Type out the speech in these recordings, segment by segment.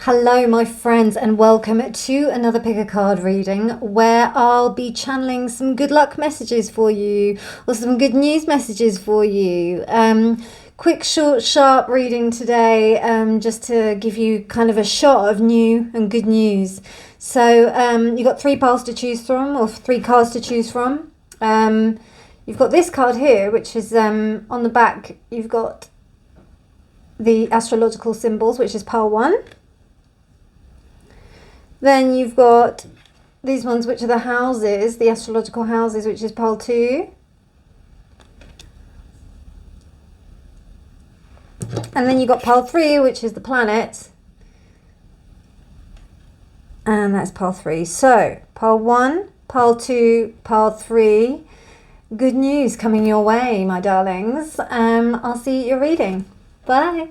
Hello, my friends, and welcome to another pick a card reading where I'll be channeling some good luck messages for you or some good news messages for you. Quick, short, sharp reading today, just to give you kind of a shot of new and good news. So you've got three piles to choose from, or three cards to choose from. You've got this card here, which is on the back. You've got the astrological symbols, which is pile 1. Then you've got these ones, which are the houses, the astrological houses, which is pile 2. And then you've got pile 3, which is the planets. And that's pile 3. So, pile 1, pile 2, pile 3. Good news coming your way, my darlings. I'll see you at your reading. Bye.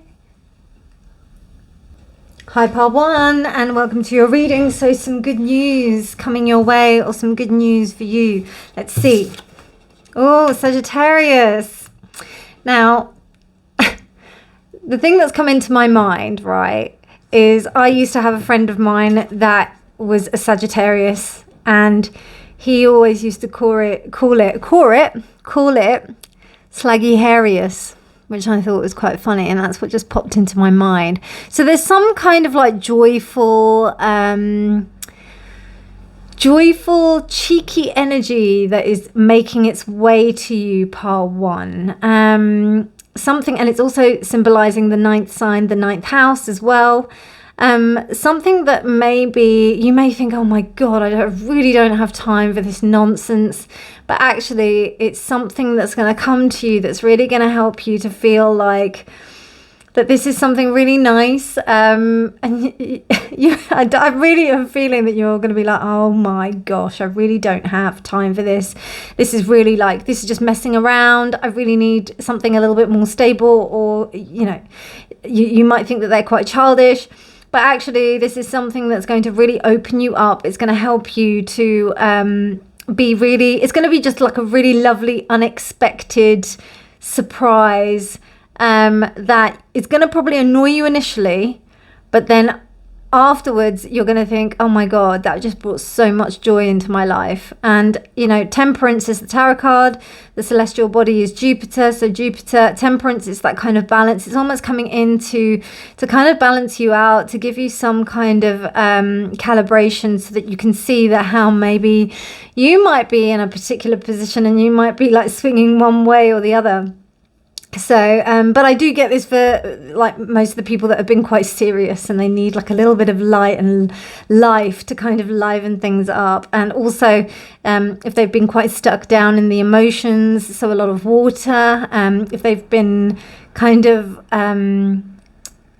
Hi, pile 1, and welcome to your reading. So some good news coming your way, or some good news for you. Let's see. Oh, Sagittarius. Now, the thing that's come into my mind, right, is I used to have a friend of mine that was a Sagittarius, and he always used to call it Slaggy-harius, which I thought was quite funny, and that's what just popped into my mind. So there's some kind of like joyful, cheeky energy that is making its way to you, pile 1. Something, and it's also symbolizing the 9th sign, the 9th house as well. Something that maybe you may think, oh my God, I really don't have time for this nonsense. But actually, it's something that's going to come to you that's really going to help you to feel like that this is something really nice. And I really am feeling that you're going to be like, oh my gosh, I really don't have time for this. This is really like, this is just messing around. I really need something a little bit more stable, or, you might think that they're quite childish. But actually, this is something that's going to really open you up. It's going to help you to it's going to be just like a really lovely, unexpected surprise that is going to probably annoy you initially, but then afterwards you're going to think, oh my God, that just brought so much joy into my life. And Temperance is the tarot card, the celestial body is Jupiter. So Jupiter, Temperance is that kind of balance. It's almost coming in to kind of balance you out, to give you some kind of calibration, so that you can see that how maybe you might be in a particular position and you might be like swinging one way or the other. So, but I do get this for like most of the people that have been quite serious, and they need like a little bit of light and life to kind of liven things up. And also, if they've been quite stuck down in the emotions, so a lot of water. If they've been kind of, I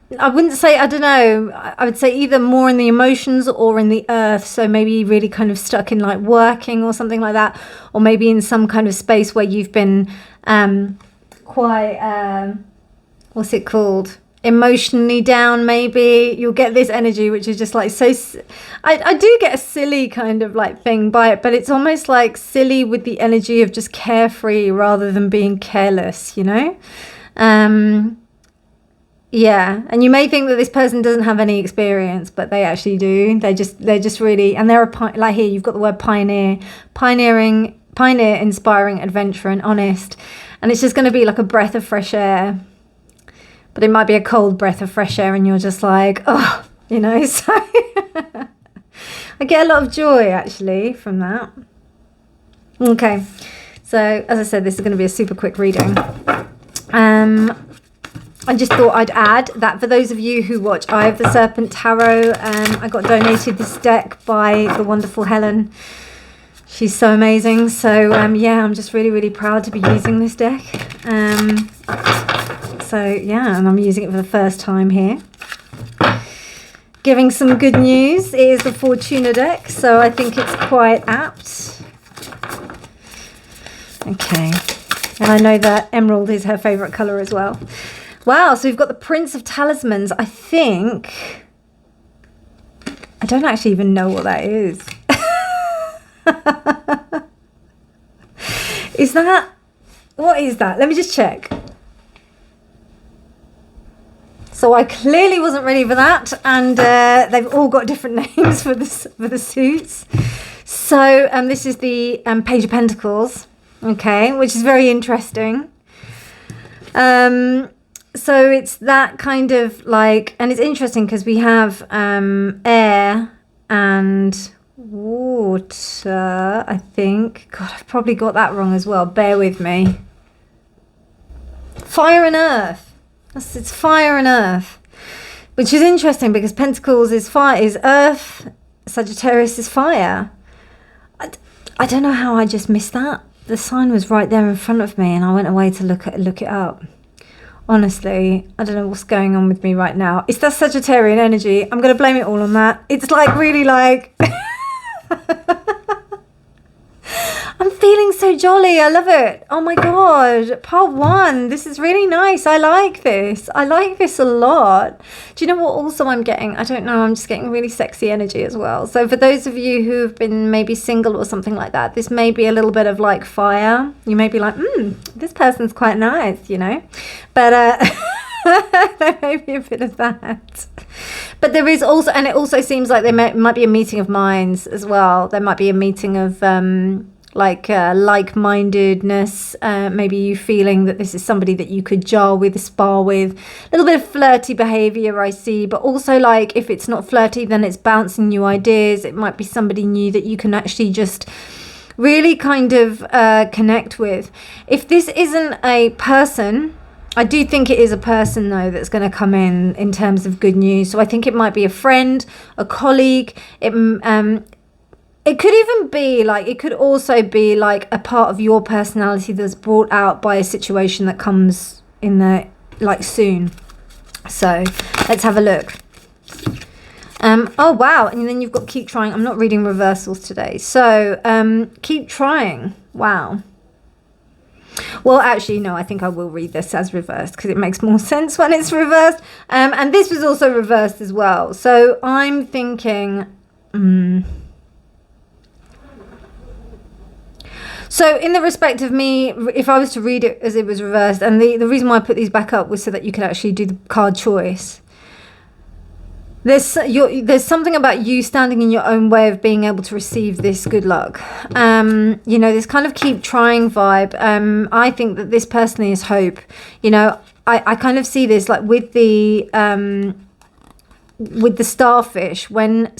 wouldn't say, I don't know, I would say either more in the emotions or in the earth. So maybe really kind of stuck in like working or something like that, or maybe in some kind of space where you've been, quite what's it called, emotionally down. Maybe you'll get this energy which is just like so I do get a silly kind of like thing by it, but it's almost like silly with the energy of just carefree rather than being careless, yeah. And you may think that this person doesn't have any experience, but they actually do. They're just really, and they're like, here you've got the word pioneer, inspiring, adventure, and honest. And it's just going to be like a breath of fresh air. But it might be a cold breath of fresh air, and you're just like, oh, so I get a lot of joy actually from that. Okay, so as I said, this is going to be a super quick reading. I just thought I'd add that for those of you who watch Eye of the Serpent Tarot, I got donated this deck by the wonderful Helen. She's so amazing. So, I'm just really, really proud to be using this deck. And I'm using it for the first time here. Giving some good news. It is the Fortuna deck, so I think it's quite apt. Okay. And I know that emerald is her favourite colour as well. Wow, so we've got the Prince of Talismans. I don't actually even know what that is. What is that? Let me just check. So I clearly wasn't ready for that, and they've all got different names for the suits. So this is the Page of Pentacles, okay, which is very interesting. So it's that kind of like, and it's interesting because we have air and water, I think. God, I've probably got that wrong as well. Bear with me. Fire and earth. It's fire and earth, which is interesting because Pentacles is fire, is earth. Sagittarius is fire. I don't know how I just missed that. The sign was right there in front of me, and I went away to look it up. Honestly, I don't know what's going on with me right now. It's that Sagittarian energy. I'm going to blame it all on that. It's like really like... I'm feeling so jolly. I love it. Oh my God. Part 1. This is really nice. I like this. I like this a lot. Do you know what also I'm getting? I don't know. I'm just getting really sexy energy as well. So for those of you who have been maybe single or something like that, this may be a little bit of like fire. You may be like, this person's quite nice, you know. But there may be a bit of that. But there is also, and it also seems like there might be a meeting of minds as well. There might be a meeting of... like-mindedness, maybe you feeling that this is somebody that you could jar with, spar with, a little bit of flirty behavior I see, but also like if it's not flirty, then it's bouncing new ideas. It might be somebody new that you can actually just really kind of connect with. If this isn't a person, I do think it is a person though that's going to come in terms of good news. So I think it might be a friend, a colleague. It could even be like, it could also be like a part of your personality that's brought out by a situation that comes in the, like soon. So let's have a look. Oh, wow. And then you've got keep trying. I'm not reading reversals today. So keep trying. Wow. Well, actually, no, I think I will read this as reversed because it makes more sense when it's reversed. And this was also reversed as well. So I'm thinking... So in the respect of me, if I was to read it as it was reversed, and the reason why I put these back up was so that you could actually do the card choice. There's something about you standing in your own way of being able to receive this good luck. You know, this kind of keep trying vibe. I think that this personally is hope. You know, I kind of see this like with the starfish, when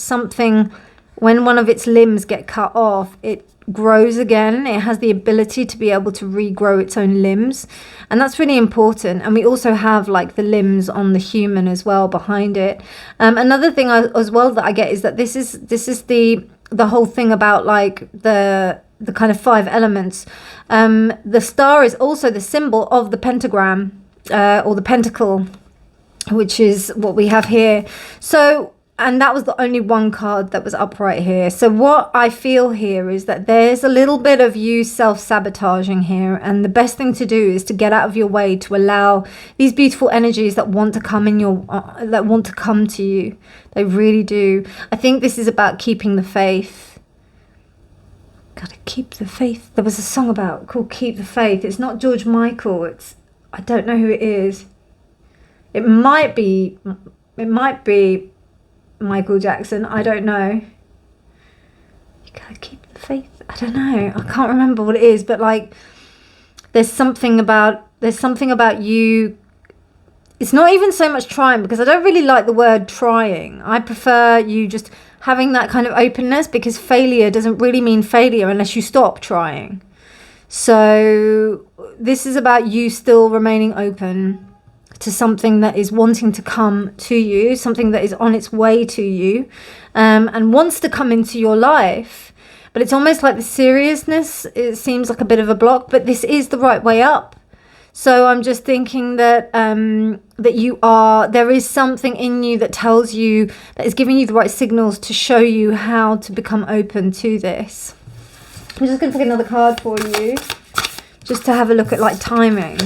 one of its limbs get cut off, it grows again. It has the ability to be able to regrow its own limbs, and that's really important. And we also have like the limbs on the human as well behind it. Another thing as well that I get is that this is the whole thing about like the kind of 5 elements. The star is also the symbol of the pentagram or the pentacle, which is what we have here. So, and that was the only one card that was upright here. So what I feel here is that there's a little bit of you self-sabotaging here. And the best thing to do is to get out of your way to allow these beautiful energies that want to come that want to come to you. They really do. I think this is about keeping the faith. Gotta keep the faith. There was a song called Keep the Faith. It's not George Michael. I don't know who it is. It might be Michael Jackson. I don't know. You gotta keep the faith. I don't know. I can't remember what it is, but like there's something about you. It's not even so much trying, because I don't really like the word trying. I prefer you just having that kind of openness, because failure doesn't really mean failure unless you stop trying. So this is about you still remaining open to something that is wanting to come to you, something that is on its way to you, and wants to come into your life. But it's almost like the seriousness, it seems like a bit of a block, but this is the right way up. So I'm just thinking that there is something in you that tells you, that is giving you the right signals to show you how to become open to this. I'm just going to pick another card for you, just to have a look at like timing.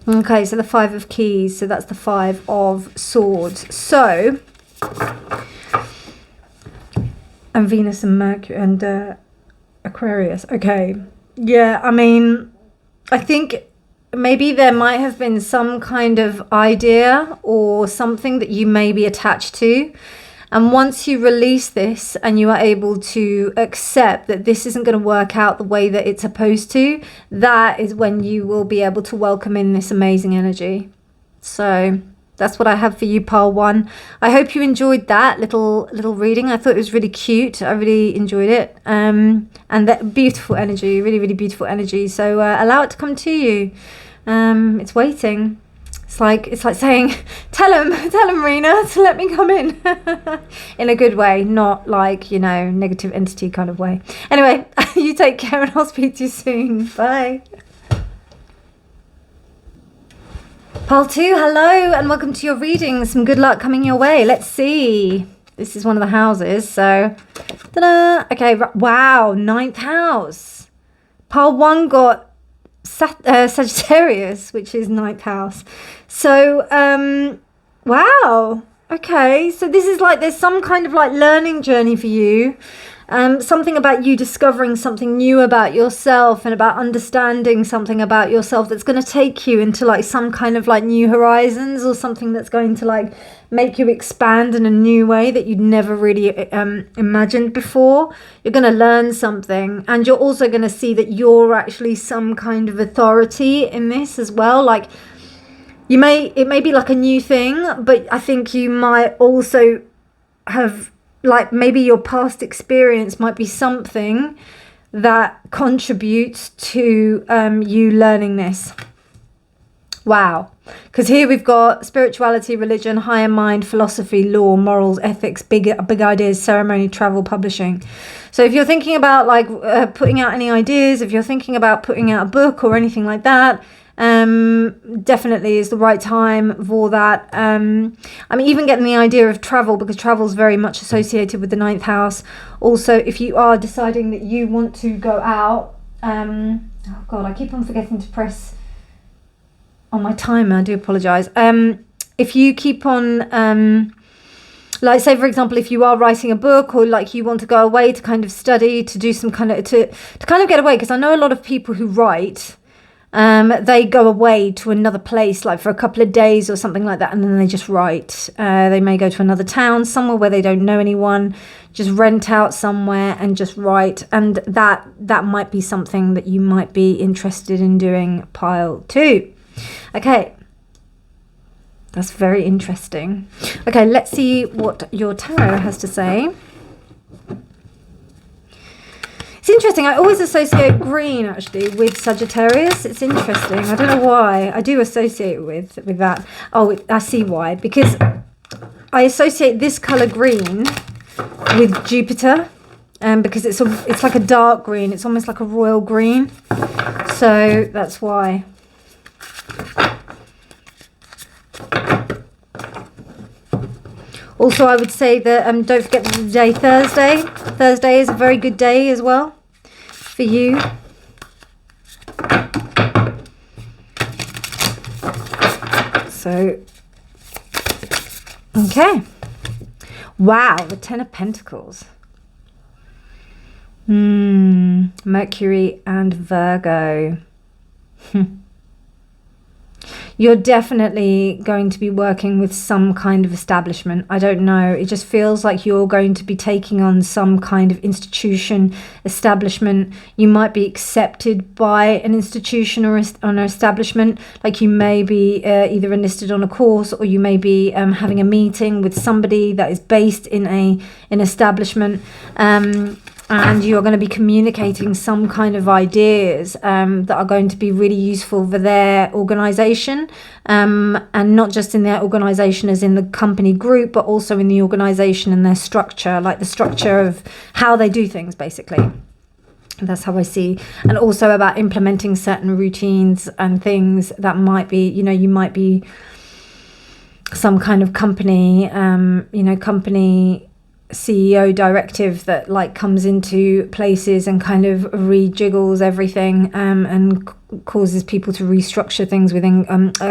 Okay, so the 5 of Keys, so that's the 5 of Swords. So, and Venus and Mercury and Aquarius. Okay, yeah, I mean, I think maybe there might have been some kind of idea or something that you may be attached to. And once you release this and you are able to accept that this isn't going to work out the way that it's supposed to, that is when you will be able to welcome in this amazing energy. So that's what I have for you, pile 1. I hope you enjoyed that little reading. I thought it was really cute. I really enjoyed it. And that beautiful energy, really, really beautiful energy. So allow it to come to you. It's waiting. It's like saying, tell him, Reena, to let me come in. In a good way, not like, negative entity kind of way. Anyway, you take care and I'll speak to you soon. Bye. Pile 2, hello and welcome to your reading. Some good luck coming your way. Let's see. This is one of the houses. So, ta-da. Okay, wow, 9th house. Pile 1 got Sagittarius, which is 9th house. So, wow. Okay, so this is like there's some kind of like learning journey for you. Something about you discovering something new about yourself and about understanding something about yourself that's going to take you into like some kind of like new horizons, or something that's going to like make you expand in a new way that you'd never really imagined before. You're going to learn something, and you're also going to see that you're actually some kind of authority in this as well. Like it may be like a new thing, but I think you might also have like maybe your past experience might be something that contributes to you learning this. Wow. Because here we've got spirituality, religion, higher mind, philosophy, law, morals, ethics, big ideas, ceremony, travel, publishing. So if you're thinking about like putting out any ideas, if you're thinking about putting out a book or anything like that, definitely is the right time for that. I'm even getting the idea of travel, because travel is very much associated with the 9th house. Also, if you are deciding that you want to go out, oh god, I keep on forgetting to press on my timer, I do apologize. If you keep on like say for example, if you are writing a book, or like you want to go away to kind of study, to do some kind of to kind of get away, because I know a lot of people who write, they go away to another place like for a couple of days or something like that, and then they just write. They may go to another town, somewhere where they don't know anyone, just rent out somewhere and just write. And that might be something that you might be interested in doing, pile 2. Okay, that's very interesting. Okay, let's see what your tarot has to say. It's interesting. I always associate green actually with Sagittarius. It's interesting. I don't know why. I do associate with that. Oh, I see why. Because I associate this color green with Jupiter, because it's like a dark green. It's almost like a royal green. So that's why. Also, I would say that don't forget the day Thursday. Thursday is a very good day as well for you. So, okay. Wow, the 10 of Pentacles. Mercury and Virgo. You're definitely going to be working with some kind of establishment. I don't know. It just feels like you're going to be taking on some kind of institution, establishment. You might be accepted by an institution or an establishment. Like you may be either enlisted on a course, or you may be having a meeting with somebody that is based in an establishment. And you're going to be communicating some kind of ideas that are going to be really useful for their organization, and not just in their organization as in the company group, but also in the organization and their structure, like the structure of how they do things, basically. That's how I see. And also about implementing certain routines and things that might be, you might be some kind of company, company CEO directive that like comes into places and kind of rejiggles everything, and causes people to restructure things within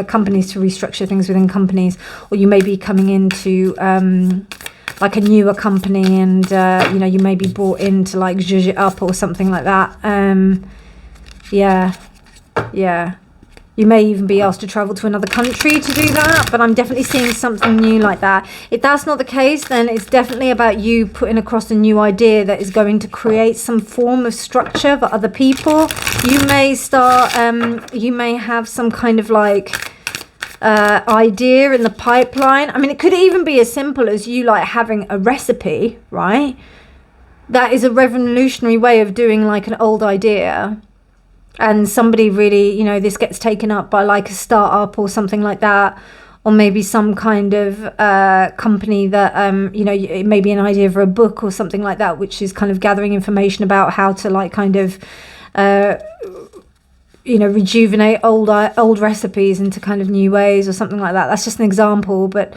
companies, to restructure things within companies. Or you may be coming into like a newer company, and you may be brought in to like zhuzh it up or something like that. Yeah. You may even be asked to travel to another country to do that, but I'm definitely seeing something new like that. If that's not the case, then it's definitely about you putting across a new idea that is going to create some form of structure for other people. You may start, you may have some kind of like idea in the pipeline. I mean, it could even be as simple as you like having a recipe, right? That is a revolutionary way of doing like an old idea. And somebody really, you know, this gets taken up by like a startup or something like that, or maybe some kind of company that, you know, it may be an idea for a book or something like that, which is kind of gathering information about how to like kind of, you know, rejuvenate old recipes into kind of new ways or something like that. That's just an example, but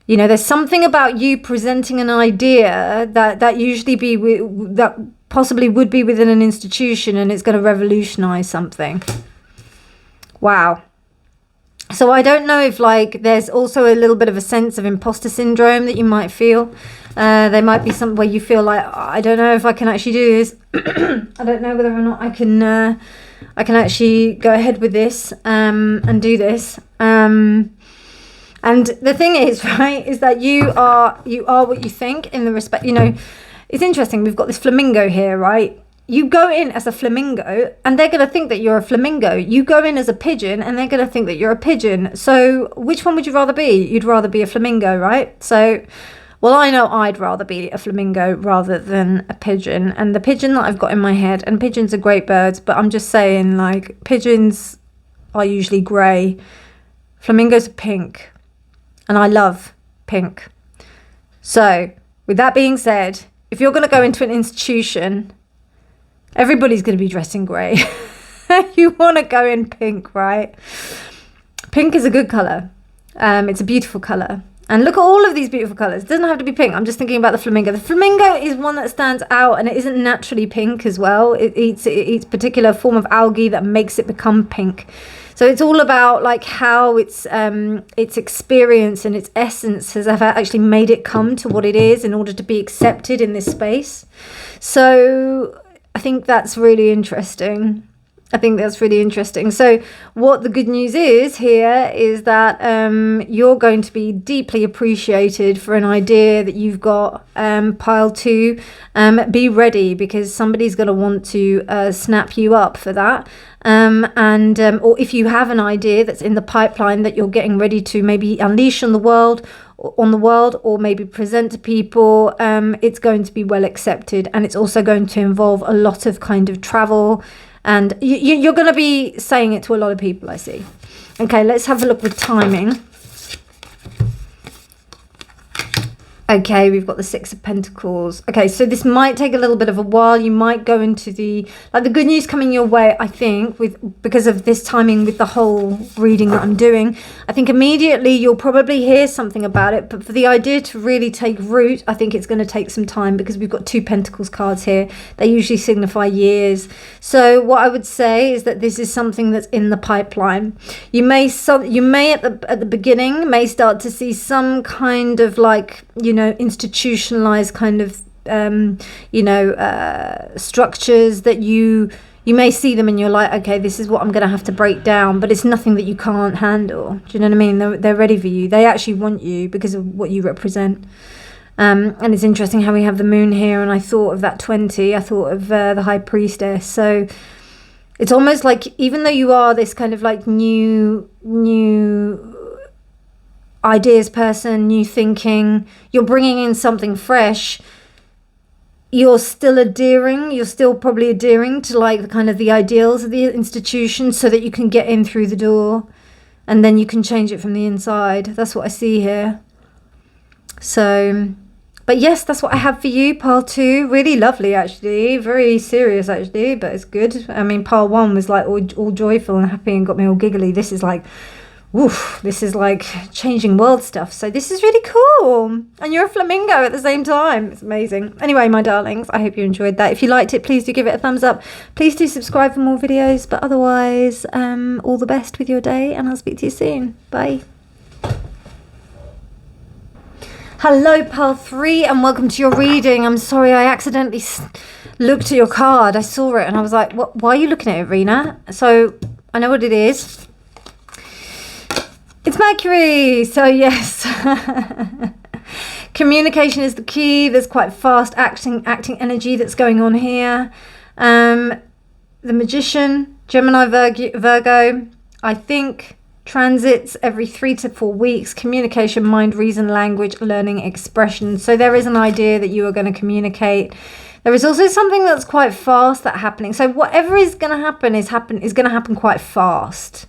you know, there's something about you presenting an idea that usually that possibly would be within an institution, and it's going to revolutionize something. Wow. So I don't know if like there's also a little bit of a sense of imposter syndrome that you might feel. There might be some where you feel like, I don't know if I can actually do this. I don't know whether or not I can actually go ahead with this and do this. And the thing is, right, is that you are what you think in the respect, you know, it's interesting. We've got this flamingo here, right? You go in as a flamingo and they're going to think that you're a flamingo. You go in as a pigeon and they're going to think that you're a pigeon. So which one would you rather be? You'd rather be a flamingo, right? So, well, I know I'd rather be a flamingo rather than a pigeon. And the pigeon that I've got in my head, and pigeons are great birds, but I'm just saying, like, pigeons are usually grey. Flamingos are pink. And I love pink. So, with that being said, if you're going to go into an institution, everybody's going to be dressed in grey. You want to go in pink, right? Pink is a good colour. It's a beautiful colour. And look at all of these beautiful colours. It doesn't have to be pink. I'm just thinking about the flamingo. The flamingo is one that stands out, and it isn't naturally pink as well. It eats particular form of algae that makes it become pink. So it's all about like how its experience and its essence has actually made it come to what it is in order to be accepted in this space. So I think that's really interesting. So what the good news is here is that you're going to be deeply appreciated for an idea that you've got, pile 2. Be ready, because somebody's going to want to snap you up for that. Or if you have an idea that's in the pipeline that you're getting ready to maybe unleash on the world, or maybe present to people, it's going to be well accepted, and it's also going to involve a lot of kind of travel. And you're going to be saying it to a lot of people, I see. Okay, let's have a look with timing. Okay, we've got the 6 of Pentacles. Okay, so this might take a little bit of a while. You might go into the good news coming your way, I think, because of this timing with the whole reading that I'm doing. I think immediately you'll probably hear something about it, but for the idea to really take root, I think it's going to take some time, because we've got 2 Pentacles cards here. They usually signify years. So what I would say is that this is something that's in the pipeline. You may at the beginning may start to see some kind of like, you know, institutionalized kind of structures that you may see them and you're like, okay, this is what I'm going to have to break down, but it's nothing that you can't handle. Do you know what I mean? They're ready for you. They actually want you because of what you represent. And it's interesting how we have the moon here, and I thought of that 20. I thought of the High Priestess. So it's almost like, even though you are this kind of like new ideas person, new thinking, you're bringing in something fresh, you're still probably adhering to like the kind of the ideals of the institution, so that you can get in through the door, and then you can change it from the inside. That's what I see here. So, but yes, that's what I have for you, pile 2. Really lovely, actually. Very serious, actually, but it's good. I mean, pile 1 was like all joyful and happy and got me all giggly. This is like, woof, this is like changing world stuff. So this is really cool. And you're a flamingo at the same time. It's amazing. Anyway, my darlings, I hope you enjoyed that. If you liked it, please do give it a thumbs up. Please do subscribe for more videos. But otherwise, all the best with your day, and I'll speak to you soon. Bye. Hello, pile 3, and welcome to your reading. I'm sorry, I accidentally looked at your card. I saw it and I was like, what? Why are you looking at it, Reena? So I know what it is. It's Mercury. So yes. Communication is the key. There's quite fast acting energy that's going on here. The Magician, Gemini, Virgo, I think transits every 3 to 4 weeks. Communication, mind, reason, language, learning, expression. So there is an idea that you are going to communicate. There is also something that's quite fast that's happening. So whatever is going to happen is going to happen quite fast.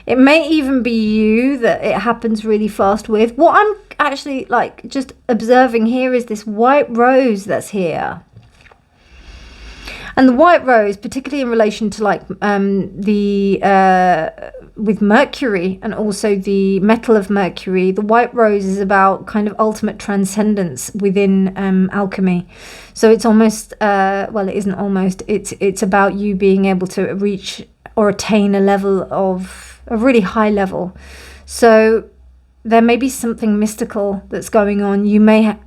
It may even be you that it happens really fast with. What I'm actually like just observing here is this white rose that's here. And the white rose, particularly in relation to like with Mercury and also the metal of Mercury, the white rose is about kind of ultimate transcendence within alchemy. So it's almost, well, it isn't almost, it's about you being able to reach or attain a level of a really high level. So there may be something mystical that's going on. You may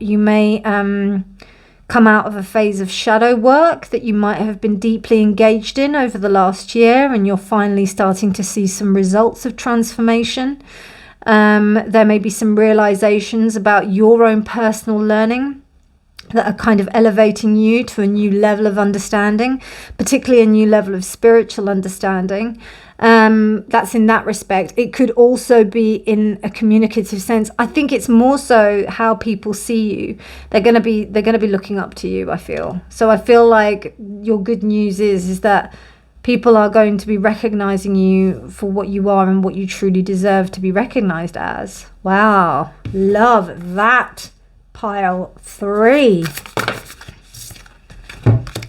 come out of a phase of shadow work that you might have been deeply engaged in over the last year, and you're finally starting to see some results of transformation. There may be some realizations about your own personal learning that are kind of elevating you to a new level of understanding, particularly a new level of spiritual understanding. That's in that respect. It could also be in a communicative sense. I think it's more so how people see you. They're gonna be looking up to you, I feel. So I feel like your good news is that people are going to be recognizing you for what you are and what you truly deserve to be recognized as. Wow, love that. Pile 3.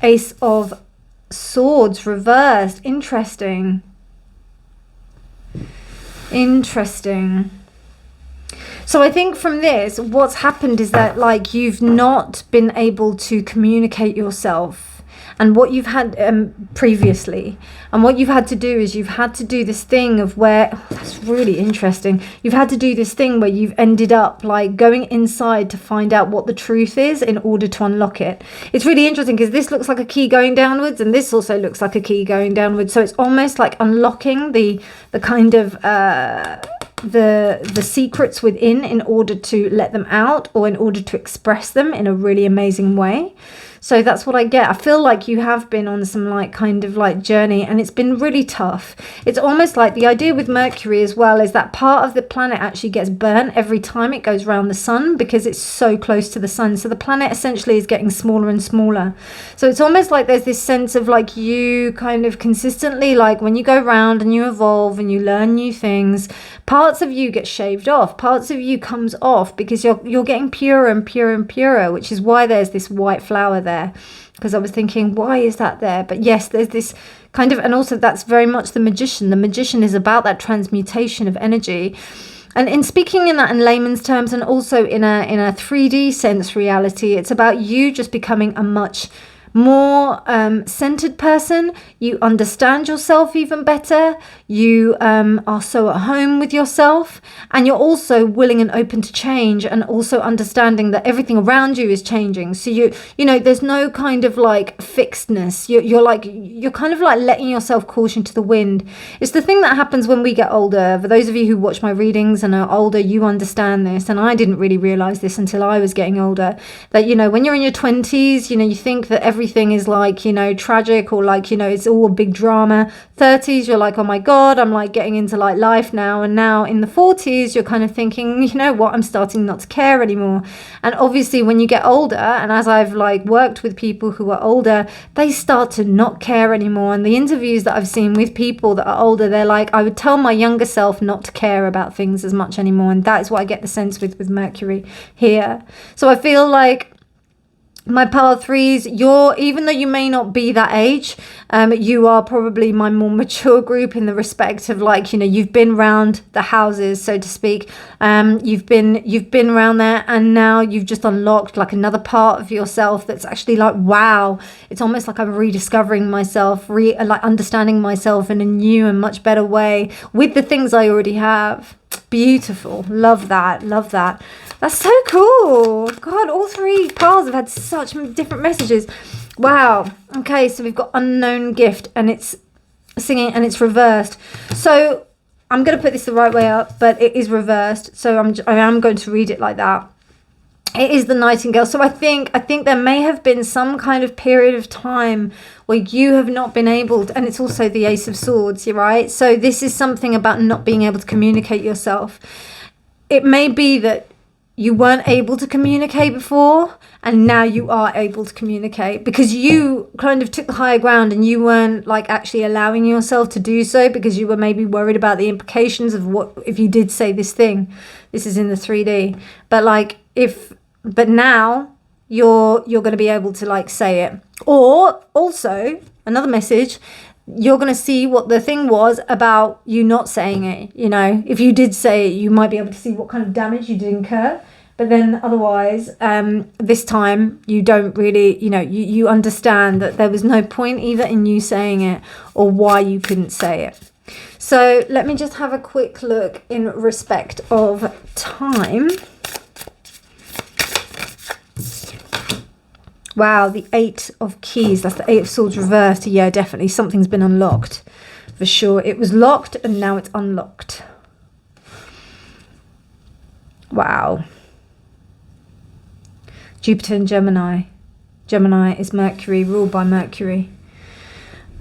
Ace of Swords reversed. Interesting. So I think from this, what's happened is that like you've not been able to communicate yourself and what you've had previously, and what you've had to do is you've had to do this thing of where, oh, that's really interesting, you've had to do this thing where you've ended up like going inside to find out what the truth is in order to unlock it. It's really interesting because this looks like a key going downwards and this also looks like a key going downwards, so it's almost like unlocking the kind of the secrets within in order to let them out or in order to express them in a really amazing way. So that's what I get. I feel like you have been on some like kind of like journey and it's been really tough. It's almost like the idea with Mercury as well is that part of the planet actually gets burnt every time it goes around the sun because it's so close to the sun. So the planet essentially is getting smaller and smaller. So it's almost like there's this sense of like you kind of consistently, like when you go around and you evolve and you learn new things, parts of you get shaved off, parts of you comes off because you're getting purer and purer and purer, which is why there's this white flower there. Because I was thinking, why is that there? But yes, there's this kind of, and also that's very much the magician. The magician is about that transmutation of energy. And in speaking in that in layman's terms and also in a 3D sense reality, it's about you just becoming a much more centered person. You understand yourself even better. You are so at home with yourself, and you're also willing and open to change, and also understanding that everything around you is changing. So you know there's no kind of like fixedness. You're kind of like letting yourself caution to the wind. It's the thing that happens when we get older. For those of you who watch my readings and are older, you understand this, and I didn't really realize this until I was getting older, that when you're in your 20s, you think that everything is like tragic, or like it's all a big drama. 30s, you're like, oh my god, I'm like getting into like life now. And now in the 40s, you're kind of thinking, you know what, I'm starting not to care anymore. And obviously when you get older, and as I've like worked with people who are older, they start to not care anymore. And the interviews that I've seen with people that are older, they're like, I would tell my younger self not to care about things as much anymore. And that is what I get the sense with Mercury here. So I feel like my power 3s, even though you may not be that age, you are probably my more mature group in the respect of like, you've been around the houses, so to speak. You've been around there, and now you've just unlocked like another part of yourself that's actually like, wow, it's almost like I'm rediscovering myself, like understanding myself in a new and much better way with the things I already have. Beautiful. Love that. That's so cool. God, all 3 piles have had such different messages. Wow. Okay, so we've got unknown gift, and it's singing, and it's reversed. So I'm going to put this the right way up, but it is reversed. So I am going to read it like that. It is the Nightingale. So I think there may have been some kind of period of time where you have not been able to, and it's also the Ace of Swords, you're right? So this is something about not being able to communicate yourself. It may be that you weren't able to communicate before, and now you are able to communicate because you kind of took the higher ground and you weren't like actually allowing yourself to do so because you were maybe worried about the implications of what if you did say this thing. This is in the 3D, but now you're going to be able to like say it. Or also another message, you're going to see what the thing was about you not saying it. You know, if you did say it, you might be able to see what kind of damage you did incur. But then otherwise, this time you don't really, you know, you understand that there was no point either in you saying it or why you couldn't say it. So let me just have a quick look in respect of time. Wow, the 8 of Keys. That's the 8 of Swords reversed. Yeah, definitely. Something's been unlocked. For sure. It was locked and now it's unlocked. Wow. Jupiter and Gemini. Gemini is Mercury, ruled by Mercury.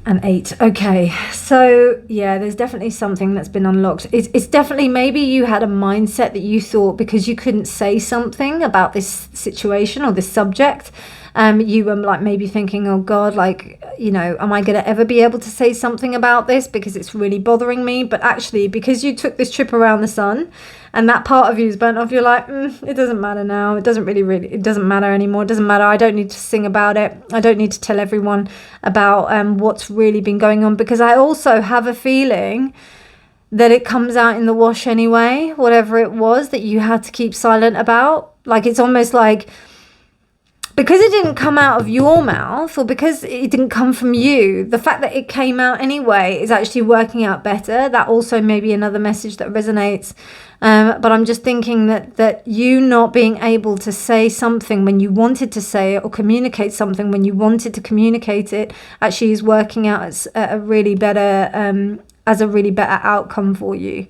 And 8. Okay, so yeah, there's definitely something that's been unlocked. It's definitely, maybe you had a mindset that you thought because you couldn't say something about this situation or this subject, you were like maybe thinking, oh God, like, you know, am I going to ever be able to say something about this because it's really bothering me? But actually, because you took this trip around the sun and that part of you is burnt off, you're like, it doesn't matter now. It doesn't really, it doesn't matter anymore. It doesn't matter. I don't need to sing about it. I don't need to tell everyone about what's really been going on, because I also have a feeling that it comes out in the wash anyway, whatever it was that you had to keep silent about. Like, it's almost like, because it didn't come out of your mouth or because it didn't come from you, the fact that it came out anyway is actually working out better. That also may be another message that resonates. But I'm just thinking that you not being able to say something when you wanted to say it or communicate something when you wanted to communicate it actually is working out as a really better outcome for you.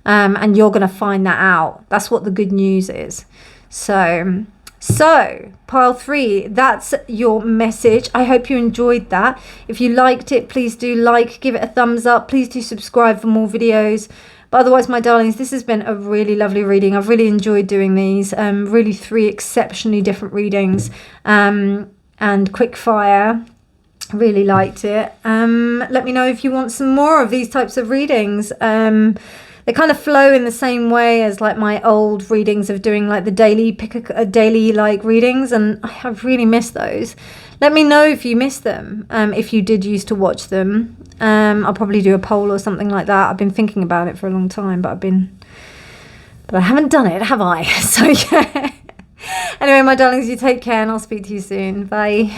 And you're going to find that out. That's what the good news is. So pile 3, that's your message. I hope you enjoyed that. If you liked it, please do give it a thumbs up. Please do subscribe for more videos. But otherwise, my darlings, this has been a really lovely reading. I've really enjoyed doing these. Really 3 exceptionally different readings, and quick fire. Really liked it. Let me know if you want some more of these types of readings. They kind of flow in the same way as like my old readings of doing like the daily like readings, and I really miss those. Let me know if you miss them, if you did used to watch them. I'll probably do a poll or something like that. I've been thinking about it for a long time, but I haven't done it, have I? So yeah. Anyway, my darlings, you take care and I'll speak to you soon. Bye.